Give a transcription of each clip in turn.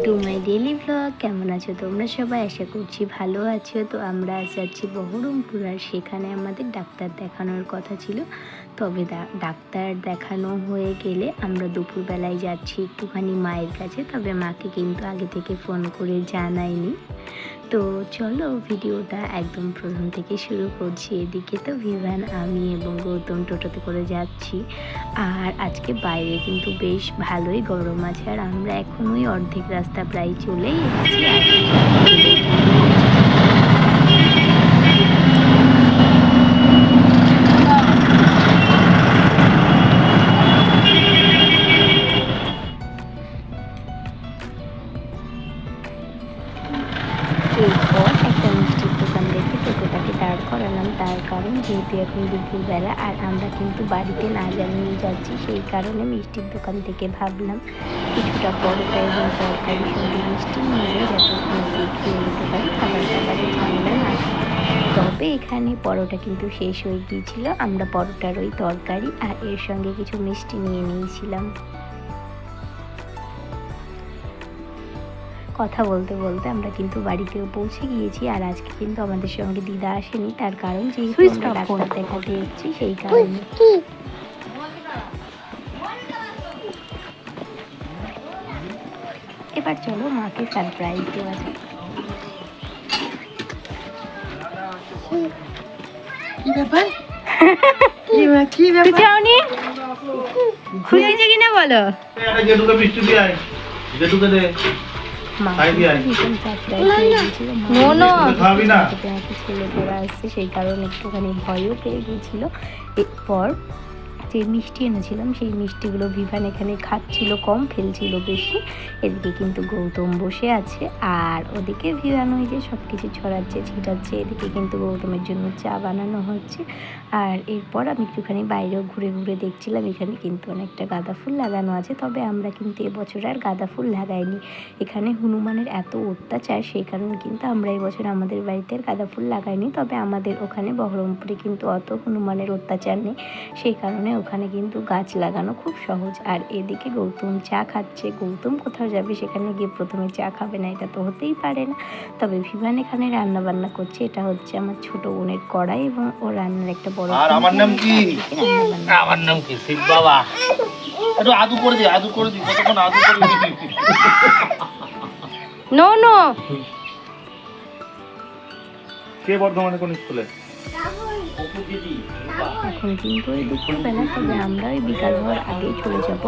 To my daily blog. কেমন আছো তোমরা সবাই? আশা করছি ভালো আছো। তো আমরা আজ যাচ্ছি বহরমপুর, আর সেখানে আমাদের ডাক্তার দেখানোর কথা ছিল। তবে ডাক্তার দেখানো হয়ে গেলে আমরা দুপুরবেলায় যাচ্ছি একটুখানি মায়ের কাছে। তবে মাকে কিন্তু আগে থেকে ফোন করে জানাইনি। তো চলো ভিডিওটা একদম প্রথম থেকে শুরু করছি। এদিকে তো ভিভান, আমি এবং গৌতম টোটোতে করে যাচ্ছি। আর আজকে বাইরে কিন্তু বেশ ভালোই গরম আছে, আর আমরা এখনোই অর্ধেক রাস্তা প্রায় চলেই এসেছি। এরপর একটা মিষ্টির দোকান দেখে টোটোটাকে দাঁড় করালাম, তার কারণ যেহেতু এখন দুপুরবেলা আর আমরা কিন্তু বাড়িতে না জানিয়ে যাচ্ছি, সেই কারণে মিষ্টির দোকান থেকে ভাবলাম কিছুটা পরোটা এবং তরকারি সঙ্গে মিষ্টি নিয়ে যতক্ষণ খেয়ে নিতে পারি, খাবার দাবারের ঝামেলা না। তবে এখানে পরোটা কিন্তু শেষ হয়ে গিয়েছিল। আমরা পরোটার ওই তরকারি আর এর সঙ্গে কিছু মিষ্টি নিয়ে নিয়েছিলাম। কথা বলতে বলতে আমরা কিন্তু বাড়িতেও পৌঁছে গিয়েছি। আর আজকে কিন্তু আমাদের সঙ্গে দিদা আসেনি, তার কারণ যেহেতু আমরা ডাক্তার দেখাতে এসেছি সেই কারণে। এবার চলো মাকে সারপ্রাইজ দেওয়া যাক। কি ব্যাপার? কি ব্যাপার? চাওনি খুশি যে কিনা বলো। ছেলে পড়া আসছে, সেই কারণে একটুখানি ভয়ও পেয়ে গিয়েছিল। এরপর যে মিষ্টি এনেছিলাম সেই মিষ্টিগুলো ভিভান এখানে খাচ্ছিল, কম ফেলছিল বেশি। এদিকে কিন্তু গৌতম বসে আছে, আর ওদিকে ভিভান ওই যে সব কিছু ছড়াচ্ছে ছিটাচ্ছে। এদিকে কিন্তু গৌতমের জন্য চা বানানো হচ্ছে। আর এরপর আমি একটুখানি বাইরেও ঘুরে ঘুরে দেখছিলাম। এখানে কিন্তু অনেকটা গাঁদা ফুল লাগানো আছে, তবে আমরা কিন্তু এবছর আর গাঁদা ফুল লাগাইনি। এখানে হনুমানের এত অত্যাচার, সেই কারণে কিন্তু আমরা এবছর আমাদের বাড়িতে আর গাঁদা ফুল লাগাইনি। তবে আমাদের ওখানে বহরমপুরে কিন্তু অত হনুমানের অত্যাচার নেই, সেই কারণে ওখানে কিন্তু গাছ লাগানো খুব সহজ। আর এদিকে গৌতম চা খাচ্ছে। গৌতম কোথাও যাবে সেখানে গিয়ে প্রথমে চা খাবে না, এটা তো হতেই পারে না। তবে ভিভান এখানে রান্না বান্না করছে। এটা হচ্ছে আমার ছোট বোনের কড়াই এবং ও রান্নার একটা বড়। আর আমার নাম কি? আমার নাম কি? শিব বাবা। একটু আদু করে দি, আদু করে দি, কতক্ষণ আদু করে দি। No no. কে বর্ধমানে কোন স্কুলে? এখন কিন্তু ওই দুপুরবেলা, তবে আমরা ওই বিকাল হওয়ার আগেই চলে যাব।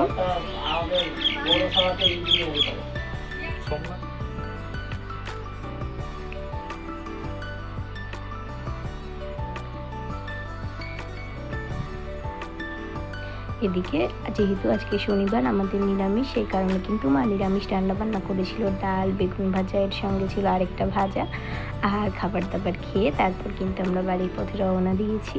এদিকে যেহেতু আজকে শনিবার আমাদের নিরামিষ, সেই কারণে কিন্তু মা নিরামিষ রান্না বান্না করেছিল। ডাল, বেগুন ভাজা, এর সঙ্গে ছিল আরেকটা ভাজা। আর খাবার দাবার খেয়ে তারপর কিন্তু আমরা বাড়ির পথে রওনা দিয়েছি।